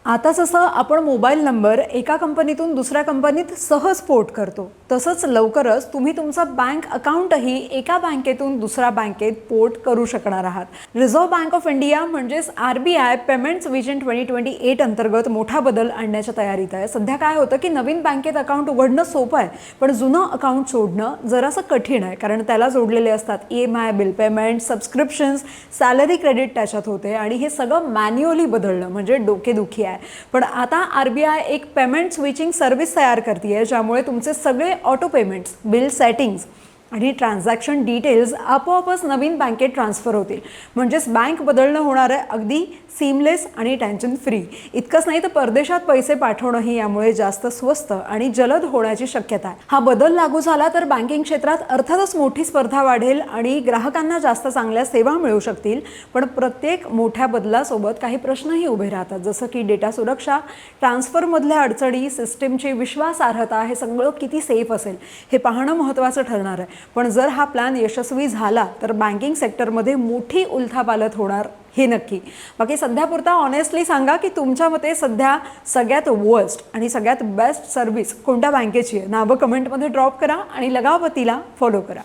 आता जसं आपण मोबाईल नंबर एका कंपनीतून दुसऱ्या कंपनीत सहज पोर्ट करतो, तसंच लवकरच तुम्ही तुमचा बँक अकाउंटही एका बँकेतून दुसऱ्या बँकेत पोर्ट करू शकणार आहात. रिझर्व्ह बँक ऑफ इंडिया म्हणजेच RBI पेमेंट्स विजन 2028 अंतर्गत मोठा बदल आणण्याच्या तयारीत आहे. सध्या काय होतं की नवीन बँकेत अकाउंट उघडणं सोपं आहे, पण जुनं अकाउंट सोडणं जरासं कठीण आहे, कारण त्याला जोडलेले असतात EMI, bill payment, subscriptions, salary credit त्याच्यात होते आणि हे सगळं मॅन्युअली बदलणं म्हणजे डोकेदुखी आहे. पण आता RBI एक पेमेंट स्विचिंग सर्व्हिस तयार करते, ज्यामुळे तुमचे सगळे ऑटो पेमेंट्स, बिल सेटिंग्स आणि ट्रान्झॅक्शन डिटेल्स आपोआपच नवीन बँकेत ट्रान्सफर होतील. म्हणजेच बँक बदलणं होणार आहे अगदी सीमलेस आणि टेन्शन फ्री. इतकंच नाही तर परदेशात पैसे पाठवणंही यामुळे जास्त स्वस्त आणि जलद होण्याची शक्यता आहे. हा बदल लागू झाला तर बँकिंग क्षेत्रात अर्थातच मोठी स्पर्धा वाढेल आणि ग्राहकांना जास्त चांगल्या सेवा मिळू शकतील. पण प्रत्येक मोठ्या बदलासोबत काही प्रश्नही उभे राहतात, जसं की डेटा सुरक्षा, ट्रान्सफरमधल्या अडचणी, सिस्टीमची विश्वासार्हता, हे सगळं किती सेफ असेल हे पाहणं महत्त्वाचं ठरणार आहे. पण जर हा प्लॅन यशस्वी झाला तर बँकिंग सेक्टरमध्ये मोठी उलथापालथ होणार हे नक्की. बाकी सध्यापुरता ऑनेस्टली सांगा की तुमच्या मते सध्या सगळ्यात वर्स्ट आणि सगळ्यात बेस्ट सर्व्हिस कोणत्या बँकेची आहे? नावं कमेंटमध्ये ड्रॉप करा आणि लगावतीला फॉलो करा.